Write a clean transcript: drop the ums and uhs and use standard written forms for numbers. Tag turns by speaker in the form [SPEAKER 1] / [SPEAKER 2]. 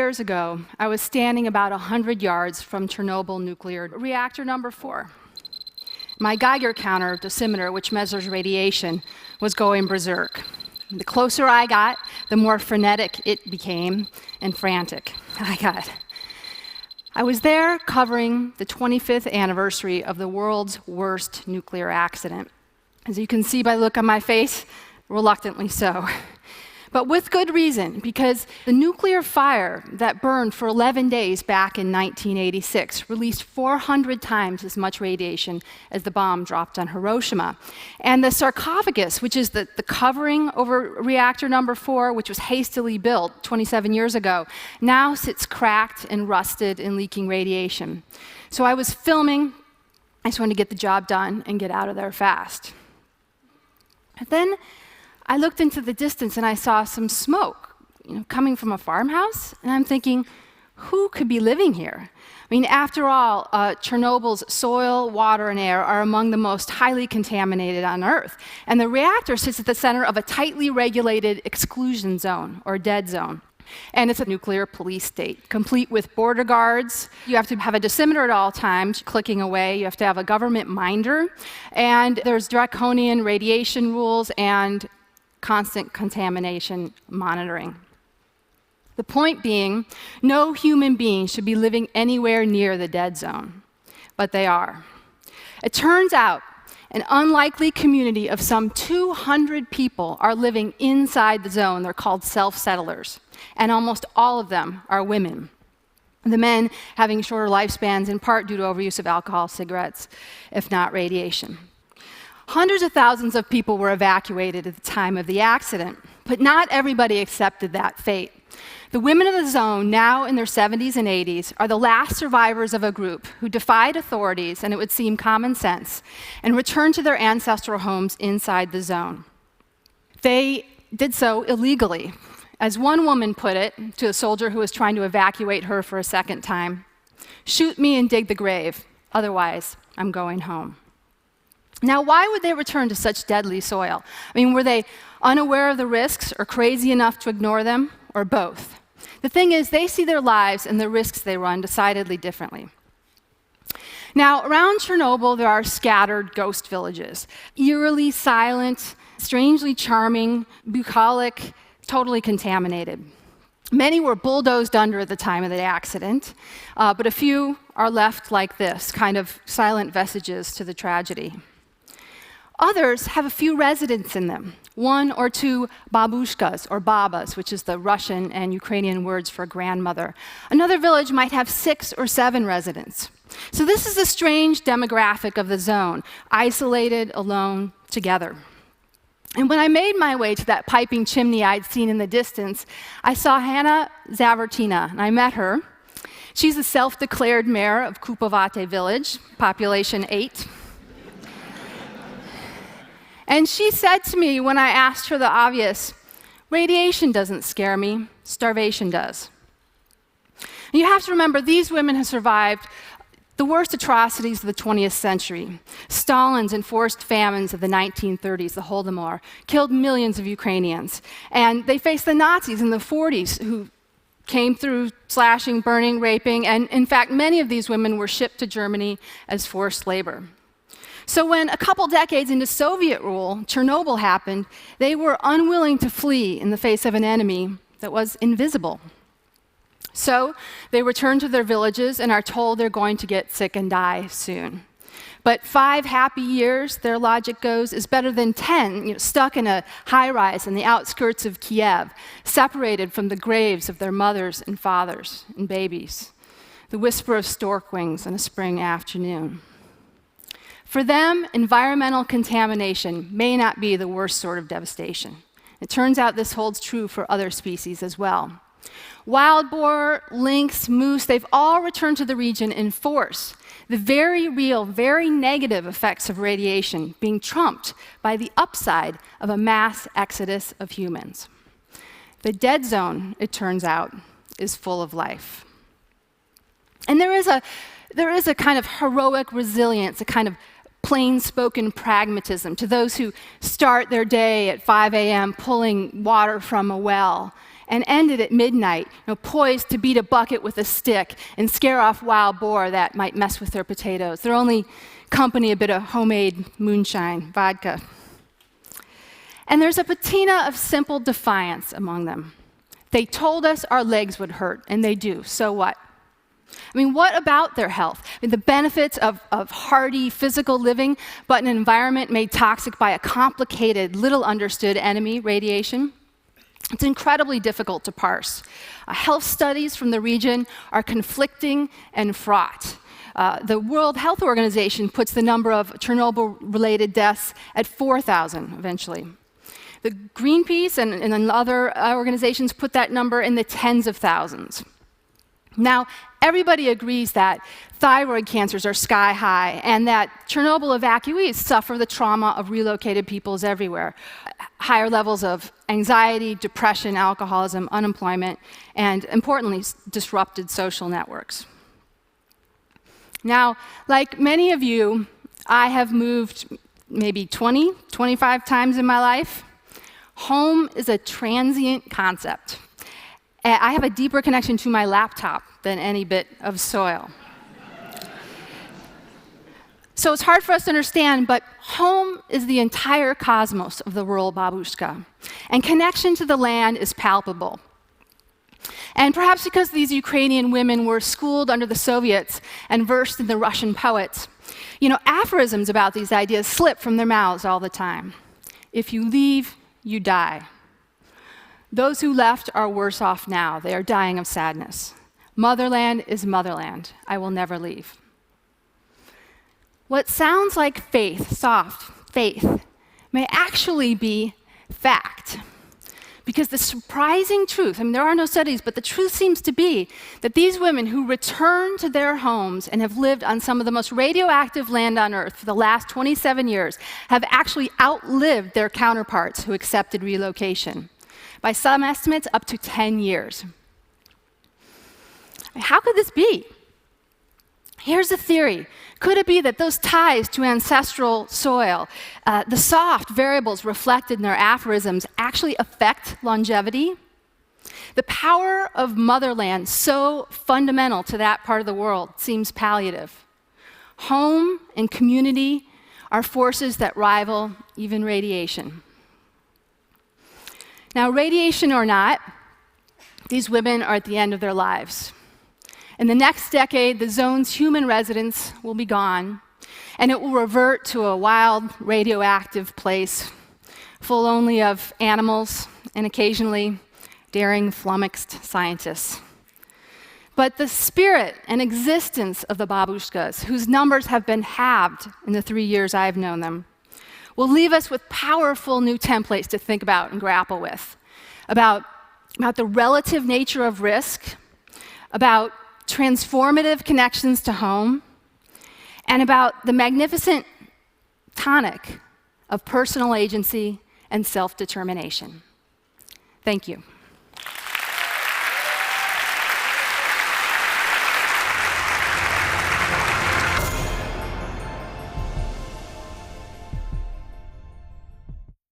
[SPEAKER 1] years ago, I was standing about 100 yards from Chernobyl nuclear reactor number 4. My Geiger counter dosimeter, which measures radiation, was going berserk. The closer I got, the more frenetic it became and frantic I got. I was there covering the 25th anniversary of the world's worst nuclear accident. As you can see by the look on my face, reluctantly so. But with good reason, because the nuclear fire that burned for 11 days back in 1986 released 400 times as much radiation as the bomb dropped on Hiroshima. And the sarcophagus, which is the covering over reactor number 4, which was hastily built 27 years ago, now sits cracked and rusted and leaking radiation. So I was filming. I just wanted to get the job done and get out of there fast. And then I looked into the distance and I saw some smoke, coming from a farmhouse, and I'm thinking, who could be living here? I mean, after all, Chernobyl's soil, water, and air are among the most highly contaminated on Earth, and the reactor sits at the center of a tightly regulated exclusion zone, or dead zone. And it's a nuclear police state, complete with border guards. You have to have a dosimeter at all times, clicking away. You have to have a government minder. And there's draconian radiation rules and constant contamination monitoring. The point being, no human being should be living anywhere near the dead zone, but they are. It turns out an unlikely community of some 200 people are living inside the zone. They're called self-settlers, and almost all of them are women. The men having shorter lifespans in part due to overuse of alcohol, cigarettes, if not radiation. Hundreds of thousands of people were evacuated at the time of the accident, but not everybody accepted that fate. The women of the zone, now in their 70s and 80s, are the last survivors of a group who defied authorities, and it would seem common sense, and returned to their ancestral homes inside the zone. They did so illegally. As one woman put it to a soldier who was trying to evacuate her for a second time, "Shoot me and dig the grave, otherwise I'm going home." Now, why would they return to such deadly soil? I mean, were they unaware of the risks or crazy enough to ignore them, or both? The thing is, they see their lives and the risks they run decidedly differently. Now, around Chernobyl, there are scattered ghost villages, eerily silent, strangely charming, bucolic, totally contaminated. Many were bulldozed under at the time of the accident, but a few are left like this, kind of silent vestiges to the tragedy. Others have a few residents in them, 1 or 2 babushkas, or babas, which is the Russian and Ukrainian words for grandmother. Another village might have 6 or 7 residents. So this is a strange demographic of the zone, isolated, alone, together. And when I made my way to that piping chimney I'd seen in the distance, I saw Hannah Zavertina, and I met her. She's the self-declared mayor of Kupovate village, population 8. And she said to me when I asked her the obvious, "Radiation doesn't scare me, starvation does." And you have to remember, these women have survived the worst atrocities of the 20th century. Stalin's enforced famines of the 1930s, the Holodomor, killed millions of Ukrainians. And they faced the Nazis in the 40s, who came through slashing, burning, raping, and in fact, many of these women were shipped to Germany as forced labor. So when a couple decades into Soviet rule, Chernobyl happened, they were unwilling to flee in the face of an enemy that was invisible. So they return to their villages and are told they're going to get sick and die soon. But 5 happy years, their logic goes, is better than 10 stuck in a high-rise in the outskirts of Kiev, separated from the graves of their mothers and fathers and babies, the whisper of stork wings on a spring afternoon. For them, environmental contamination may not be the worst sort of devastation. It turns out this holds true for other species as well. Wild boar, lynx, moose, they've all returned to the region in force. The very real, very negative effects of radiation being trumped by the upside of a mass exodus of humans. The dead zone, it turns out, is full of life. And there is a kind of heroic resilience, a kind of plain-spoken pragmatism to those who start their day at 5 a.m. pulling water from a well and ended at midnight, poised to beat a bucket with a stick and scare off wild boar that might mess with their potatoes. Their only company, a bit of homemade moonshine, vodka. And there's a patina of simple defiance among them. They told us our legs would hurt, and they do. So what? What about their health? The benefits of hardy physical living, but an environment made toxic by a complicated, little understood enemy, radiation? It's incredibly difficult to parse. Health studies from the region are conflicting and fraught. The World Health Organization puts the number of Chernobyl-related deaths at 4,000 eventually. The Greenpeace and other organizations put that number in the tens of thousands. Now, everybody agrees that thyroid cancers are sky high and that Chernobyl evacuees suffer the trauma of relocated peoples everywhere. Higher levels of anxiety, depression, alcoholism, unemployment, and importantly, disrupted social networks. Now, like many of you, I have moved maybe 20, 25 times in my life. Home is a transient concept. I have a deeper connection to my laptop than any bit of soil. So it's hard for us to understand, but home is the entire cosmos of the rural babushka, and connection to the land is palpable. And perhaps because these Ukrainian women were schooled under the Soviets and versed in the Russian poets, aphorisms about these ideas slip from their mouths all the time. If you leave, you die. Those who left are worse off now. They are dying of sadness. Motherland is motherland. I will never leave. What sounds like faith, soft faith, may actually be fact. Because the surprising truth, there are no studies, but the truth seems to be that these women who return to their homes and have lived on some of the most radioactive land on Earth for the last 27 years have actually outlived their counterparts who accepted relocation. By some estimates, up to 10 years. How could this be? Here's a theory. Could it be that those ties to ancestral soil, the soft variables reflected in their aphorisms, actually affect longevity? The power of motherland, so fundamental to that part of the world, seems palliative. Home and community are forces that rival even radiation. Now, radiation or not, these women are at the end of their lives. In the next decade, the zone's human residents will be gone, and it will revert to a wild, radioactive place, full only of animals and occasionally daring, flummoxed scientists. But the spirit and existence of the babushkas, whose numbers have been halved in the 3 years I've known them, will leave us with powerful new templates to think about and grapple with, about the relative nature of risk, about transformative connections to home, and about the magnificent tonic of personal agency and self-determination. Thank you.